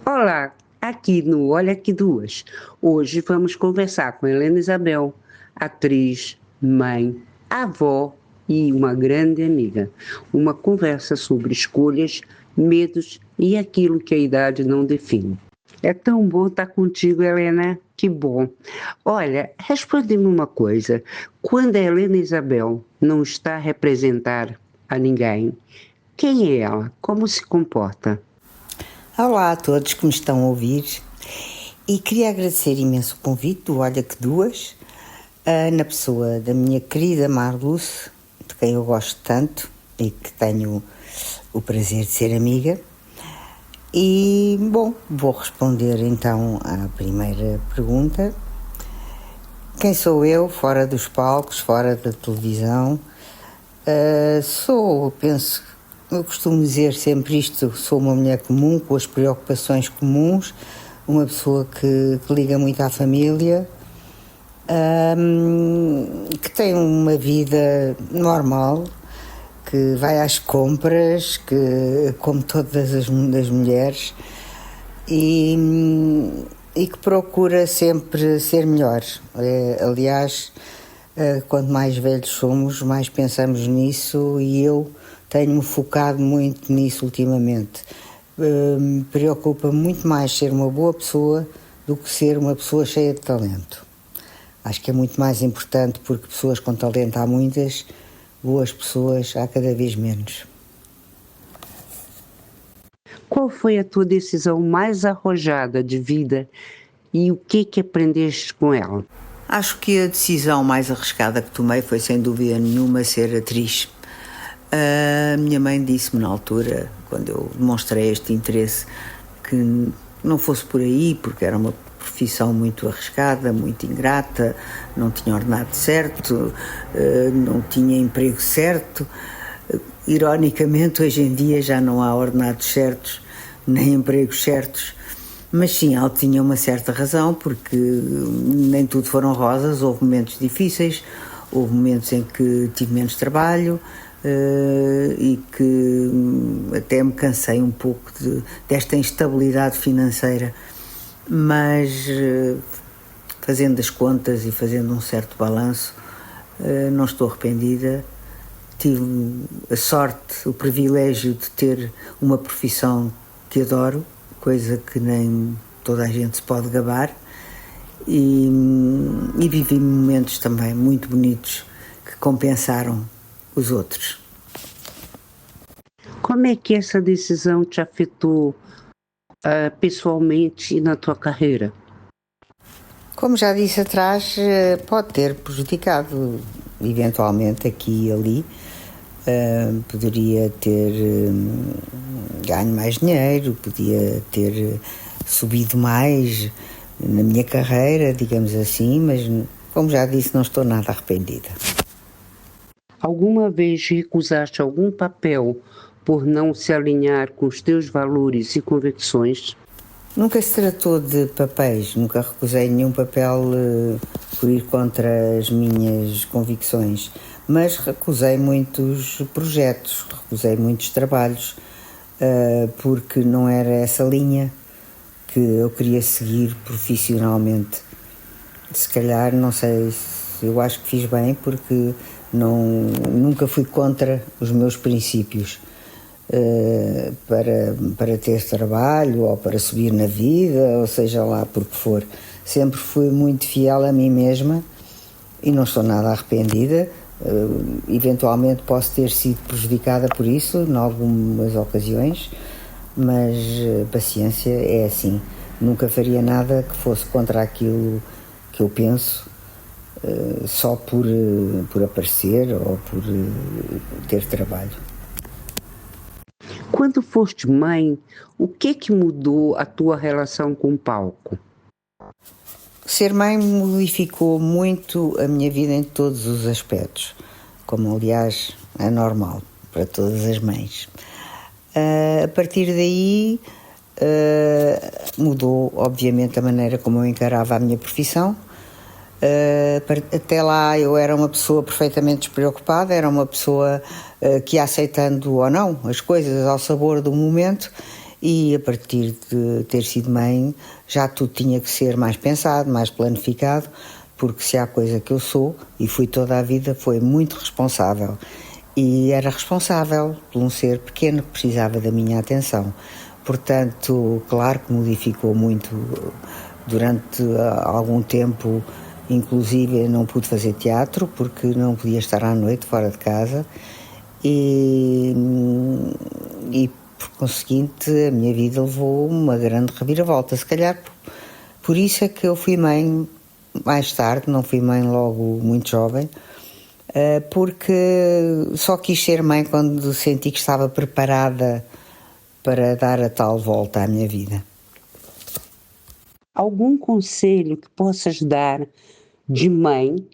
Olá, aqui no Olha Aqui Duas. Hoje vamos conversar com Helena Isabel, atriz, mãe, avó e uma grande amiga. Uma conversa sobre escolhas, medos e aquilo que a idade não define. É tão bom estar contigo, Helena. Que bom. Olha, responde-me uma coisa. Quando a Helena Isabel não está a representar a ninguém, quem é ela? Como se comporta? Olá a todos que me estão a ouvir e queria agradecer imenso o convite do Olha Que Duas, na pessoa da minha querida Marluce, de quem eu gosto tanto e que tenho o prazer de ser amiga. E, bom, vou responder então à primeira pergunta. Quem sou eu, fora dos palcos, fora da televisão? Eu costumo dizer sempre isto, sou uma mulher comum, com as preocupações comuns, uma pessoa que liga muito à família, que tem uma vida normal, que vai às compras, que como todas as mulheres, e que procura sempre ser melhor. Aliás, quanto mais velhos somos, mais pensamos nisso, e eu tenho-me focado muito nisso ultimamente. Me preocupa muito mais ser uma boa pessoa do que ser uma pessoa cheia de talento. Acho que é muito mais importante, porque pessoas com talento há muitas, boas pessoas há cada vez menos. Qual foi a tua decisão mais arrojada de vida e o que aprendeste com ela? Acho que a decisão mais arriscada que tomei foi, sem dúvida nenhuma, ser atriz. A minha mãe disse-me na altura, quando eu demonstrei este interesse, que não fosse por aí, porque era uma profissão muito arriscada, muito ingrata, não tinha ordenado certo, não tinha emprego certo. Ironicamente, hoje em dia já não há ordenados certos, nem empregos certos, mas sim, ela tinha uma certa razão, porque nem tudo foram rosas, houve momentos difíceis, houve momentos em que tive menos trabalho, e que até me cansei um pouco desta instabilidade financeira, mas fazendo as contas e fazendo um certo balanço, não estou arrependida. Tive a sorte, o privilégio de ter uma profissão que adoro, coisa que nem toda a gente se pode gabar, e vivi momentos também muito bonitos que compensaram os outros. Como é que essa decisão te afetou pessoalmente na tua carreira? Como já disse atrás, pode ter prejudicado eventualmente aqui e ali. Poderia ter ganho mais dinheiro, podia ter subido mais na minha carreira, digamos assim, mas como já disse, não estou nada arrependida. Alguma vez recusaste algum papel por não se alinhar com os teus valores e convicções? Nunca se tratou de papéis, nunca recusei nenhum papel por ir contra as minhas convicções, mas recusei muitos projetos, recusei muitos trabalhos, porque não era essa linha que eu queria seguir profissionalmente. Se calhar, não sei, eu acho que fiz bem, porque nunca fui contra os meus princípios. Para ter trabalho ou para subir na vida, ou seja lá por que for, sempre fui muito fiel a mim mesma e não estou nada arrependida. Eventualmente posso ter sido prejudicada por isso em algumas ocasiões, mas paciência, é assim, nunca faria nada que fosse contra aquilo que eu penso, só por aparecer ou por ter trabalho. Quando foste mãe, o que mudou a tua relação com o palco? Ser mãe modificou muito a minha vida em todos os aspectos, como aliás é normal para todas as mães. A partir daí mudou obviamente a maneira como eu encarava a minha profissão. Até lá eu era uma pessoa perfeitamente despreocupada, era uma pessoa que ia aceitando ou não as coisas ao sabor do momento, e a partir de ter sido mãe já tudo tinha que ser mais pensado, mais planificado, porque se há coisa que eu sou, e fui toda a vida, foi muito responsável. E era responsável por um ser pequeno que precisava da minha atenção. Portanto, claro que modificou muito durante algum tempo. Inclusive não pude fazer teatro porque não podia estar à noite fora de casa e por conseguinte a minha vida levou uma grande reviravolta. Se calhar por isso é que eu fui mãe mais tarde, não fui mãe logo muito jovem, porque só quis ser mãe quando senti que estava preparada para dar a tal volta à minha vida. Algum conselho que possas dar de mãe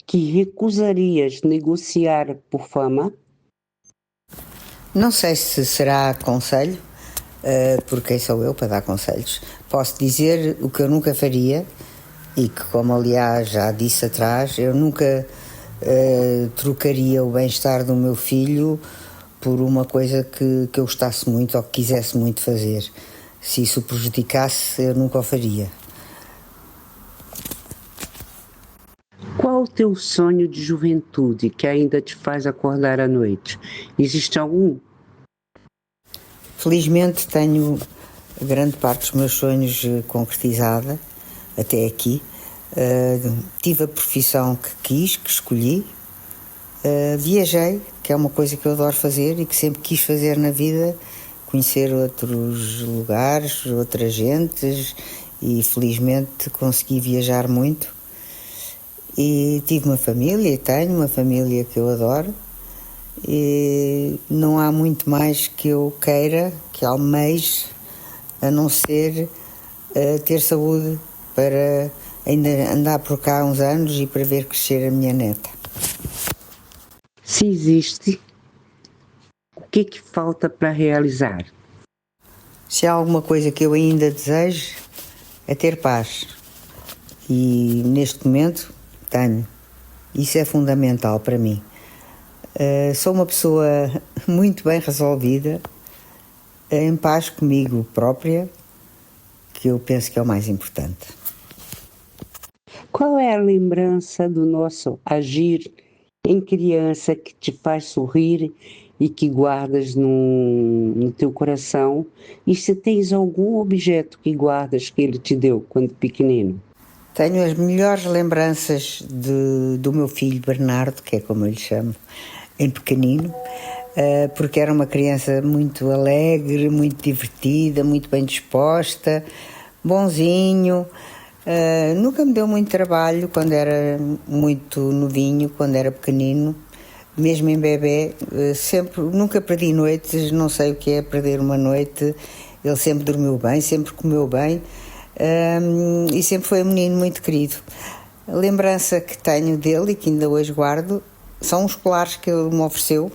que recusarias negociar por fama? Não sei se será conselho, porque quem sou eu para dar conselhos. Posso dizer o que eu nunca faria e que, como aliás já disse atrás, eu nunca trocaria o bem-estar do meu filho por uma coisa que eu gostasse muito ou que quisesse muito fazer. Se isso o prejudicasse, eu nunca o faria. Qual o teu sonho de juventude que ainda te faz acordar à noite? Existe algum? Felizmente tenho grande parte dos meus sonhos concretizada até aqui. Tive a profissão que quis, que escolhi. Viajei, que é uma coisa que eu adoro fazer e que sempre quis fazer na vida, conhecer outros lugares, outras gentes, e felizmente consegui viajar muito. E tive uma família, e tenho uma família que eu adoro, e não há muito mais que eu queira, que almeje, a não ser ter saúde para ainda andar por cá uns anos e para ver crescer a minha neta. Se existe, o que é que falta para realizar? Se há alguma coisa que eu ainda desejo, é ter paz. E neste momento tenho. Isso é fundamental para mim. Sou uma pessoa muito bem resolvida, em paz comigo própria, que eu penso que é o mais importante. Qual é a lembrança do nosso agir em criança que te faz sorrir e que guardas no teu coração? E se tens algum objeto que guardas que ele te deu quando pequenino? Tenho as melhores lembranças do meu filho Bernardo, que é como eu lhe chamo, em pequenino, porque era uma criança muito alegre, muito divertida, muito bem disposta, bonzinho. Nunca me deu muito trabalho quando era muito novinho, quando era pequenino, mesmo em bebê, nunca perdi noites, não sei o que é perder uma noite. Ele sempre dormiu bem, sempre comeu bem, e sempre foi um menino muito querido. A lembrança que tenho dele e que ainda hoje guardo são os colares que ele me ofereceu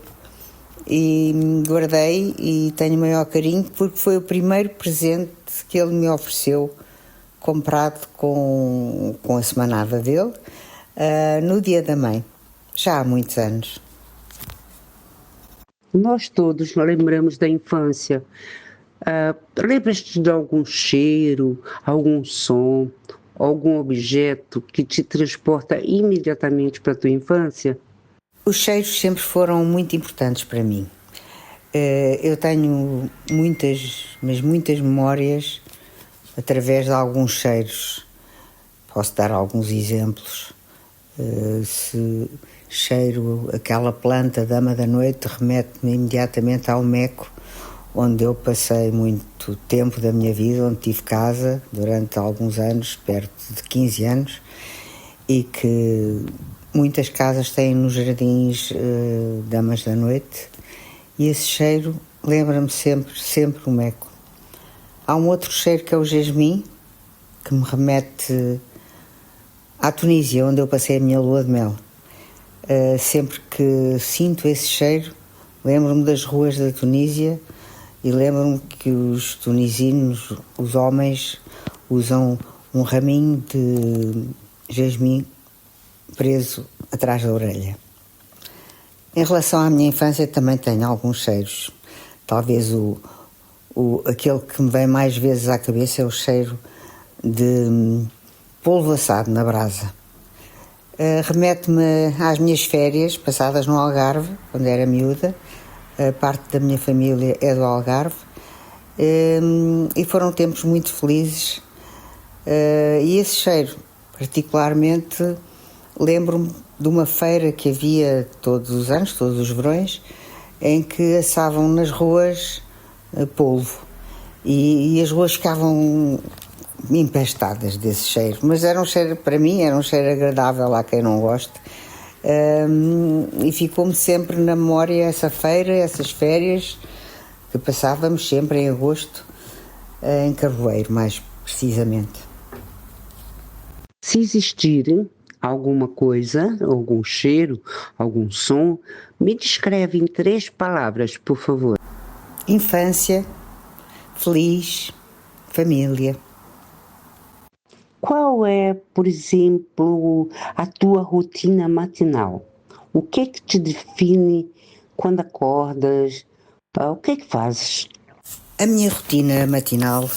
e guardei e tenho o maior carinho porque foi o primeiro presente que ele me ofereceu, comprado com a semanada dele, no Dia da Mãe, já há muitos anos. Nós todos lembramos da infância. Lembras-te de algum cheiro, algum som, algum objeto que te transporta imediatamente para a tua infância? Os cheiros sempre foram muito importantes para mim. Eu tenho muitas, mas muitas memórias através de alguns cheiros. Posso dar alguns exemplos. Se cheiro aquela planta dama da noite, remete-me imediatamente ao Meco, onde eu passei muito tempo da minha vida, onde tive casa durante alguns anos, perto de 15 anos, e que muitas casas têm nos jardins damas da noite, e esse cheiro lembra-me sempre o Meco. Há um outro cheiro que é o jasmim, que me remete à Tunísia, onde eu passei a minha lua de mel. Sempre que sinto esse cheiro, lembro-me das ruas da Tunísia e lembro-me que os tunisinos, os homens, usam um raminho de jasmim preso atrás da orelha. Em relação à minha infância, também tenho alguns cheiros. Talvez o Aquele que me vem mais vezes à cabeça é o cheiro de polvo assado na brasa. Remete-me às minhas férias passadas no Algarve, quando era miúda. Parte da minha família é do Algarve. E foram tempos muito felizes. E esse cheiro, particularmente, lembro-me de uma feira que havia todos os anos, todos os verões, em que assavam nas ruas polvo. E as ruas ficavam empestadas desse cheiro. Mas era um cheiro, para mim, era um cheiro agradável a quem não goste. E ficou-me sempre na memória essa feira, essas férias que passávamos sempre em agosto, em Carvoeiro, mais precisamente. Se existir alguma coisa, algum cheiro, algum som, me descreve em 3 palavras, por favor. Infância, feliz, família. Qual é, por exemplo, a tua rotina matinal? O que é que te define quando acordas? O que é que fazes? A minha rotina matinal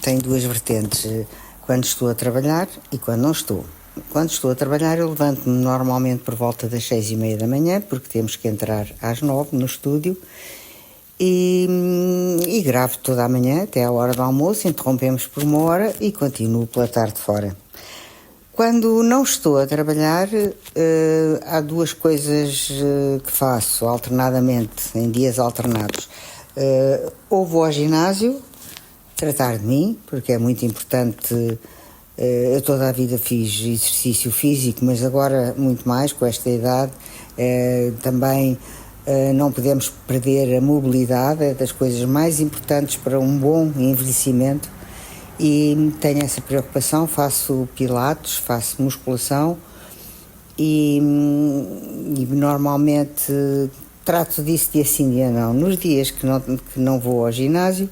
tem 2 vertentes, quando estou a trabalhar e quando não estou. Quando estou a trabalhar, eu levanto-me normalmente por volta das 6h30 da manhã, porque temos que entrar às 9 no estúdio, e gravo toda a manhã até à hora do almoço, interrompemos por 1 hora e continuo pela tarde fora. Quando não estou a trabalhar, há 2 coisas que faço alternadamente, em dias alternados. Ou vou ao ginásio, tratar de mim, porque é muito importante. Eu toda a vida fiz exercício físico, mas agora muito mais, com esta idade, também não podemos perder a mobilidade, é das coisas mais importantes para um bom envelhecimento, e tenho essa preocupação. Faço pilates, faço musculação e normalmente trato disso dia sim, dia não. Nos dias que não vou ao ginásio,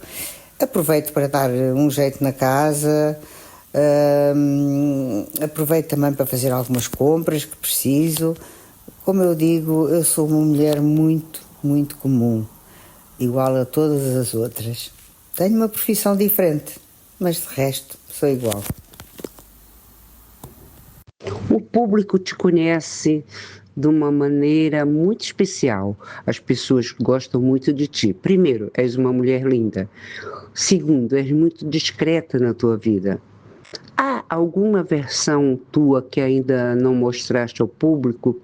aproveito para dar um jeito na casa, aproveito também para fazer algumas compras que preciso. Como eu digo, eu sou uma mulher muito, muito comum, igual a todas as outras. Tenho uma profissão diferente, mas de resto sou igual. O público te conhece de uma maneira muito especial. As pessoas gostam muito de ti. Primeiro, és uma mulher linda. Segundo, és muito discreta na tua vida. Há alguma versão tua que ainda não mostraste ao público?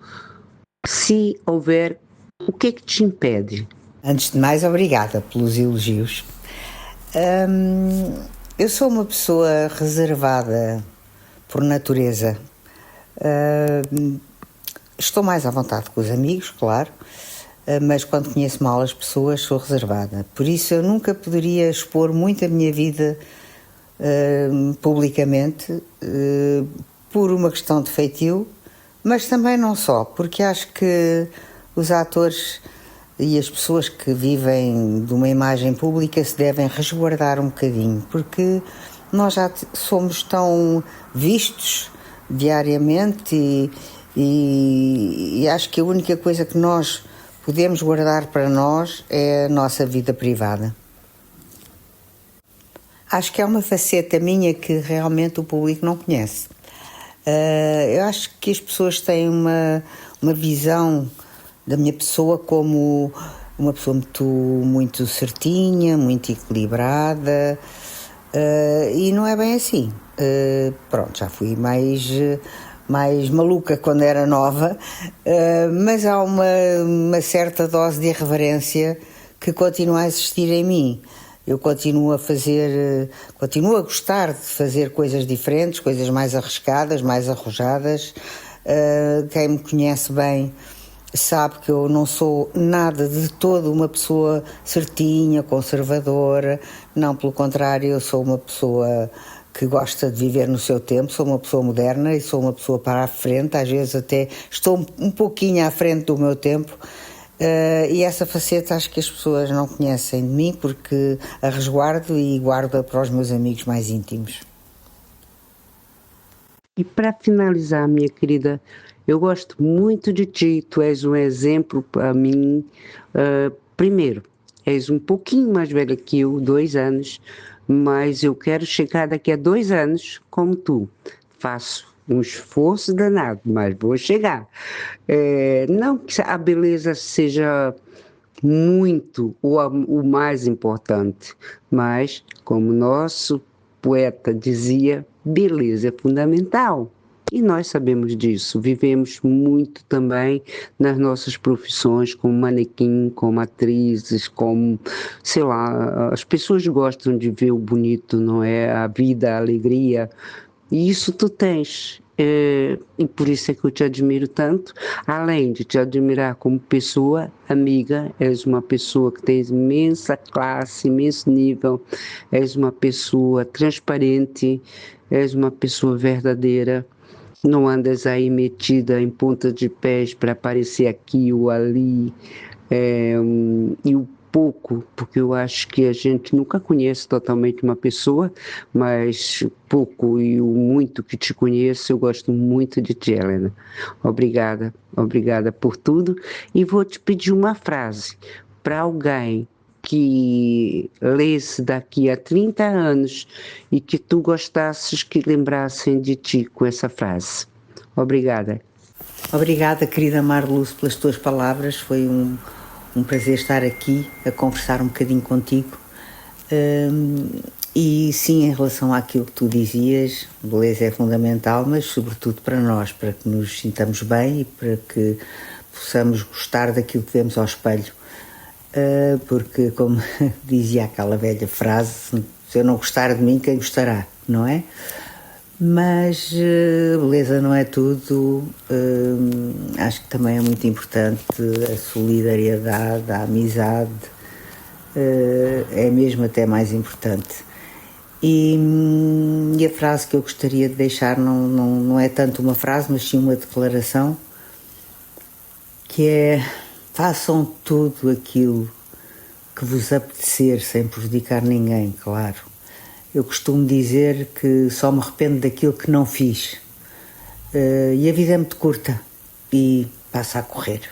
Se houver, o que é que te impede? Antes de mais, obrigada pelos elogios. Eu sou uma pessoa reservada por natureza. Estou mais à vontade com os amigos, claro, mas quando conheço mal as pessoas sou reservada. Por isso eu nunca poderia expor muito a minha vida publicamente, por uma questão de feitio, mas também não só, porque acho que os atores e as pessoas que vivem de uma imagem pública se devem resguardar um bocadinho, porque nós já somos tão vistos diariamente e acho que a única coisa que nós podemos guardar para nós é a nossa vida privada. Acho que é uma faceta minha que realmente o público não conhece. Eu acho que as pessoas têm uma visão da minha pessoa como uma pessoa muito certinha, muito equilibrada, e não é bem assim. Pronto, já fui mais maluca quando era nova, mas há uma certa dose de irreverência que continua a existir em mim. Eu continuo a gostar de fazer coisas diferentes, coisas mais arriscadas, mais arrojadas. Quem me conhece bem sabe que eu não sou nada de todo uma pessoa certinha, conservadora. Não, pelo contrário, eu sou uma pessoa que gosta de viver no seu tempo, sou uma pessoa moderna e sou uma pessoa para a frente, às vezes até estou um pouquinho à frente do meu tempo. E essa faceta acho que as pessoas não conhecem de mim, porque a resguardo e guardo para os meus amigos mais íntimos. E para finalizar, minha querida, eu gosto muito de ti, tu és um exemplo para mim. Primeiro, és um pouquinho mais velha que eu, 2 anos, mas eu quero chegar daqui a 2 anos como tu. Faço um esforço danado, mas vou chegar. Não que a beleza seja muito o mais importante, mas, como nosso poeta dizia, beleza é fundamental. E nós sabemos disso, vivemos muito também nas nossas profissões, como manequim, como atrizes, como, sei lá, as pessoas gostam de ver o bonito, não é? A vida, a alegria, e isso tu tens. E por isso é que eu te admiro tanto. Além de te admirar como pessoa, amiga, és uma pessoa que tens imensa classe, imenso nível, és uma pessoa transparente, és uma pessoa verdadeira. Não andas aí metida em ponta de pés para aparecer aqui ou ali. E o pouco, porque eu acho que a gente nunca conhece totalmente uma pessoa, mas o pouco e o muito que te conheço, eu gosto muito de ti, Helena. Obrigada, obrigada por tudo. E vou te pedir uma frase para alguém que lesse daqui a 30 anos e que tu gostasses que lembrassem de ti com essa frase. Obrigada. Obrigada, querida Marluz, pelas tuas palavras. Foi um prazer estar aqui a conversar um bocadinho contigo. E sim, em relação àquilo que tu dizias, beleza é fundamental, mas sobretudo para nós, para que nos sintamos bem e para que possamos gostar daquilo que vemos ao espelho. Porque, como dizia aquela velha frase, se eu não gostar de mim, quem gostará, não é? Mas beleza não é tudo. Acho que também é muito importante a solidariedade, a amizade, é mesmo até mais importante. E a frase que eu gostaria de deixar não é tanto uma frase, mas sim uma declaração, que é: façam tudo aquilo que vos apetecer, sem prejudicar ninguém, claro. Eu costumo dizer que só me arrependo daquilo que não fiz. E a vida é muito curta e passa a correr.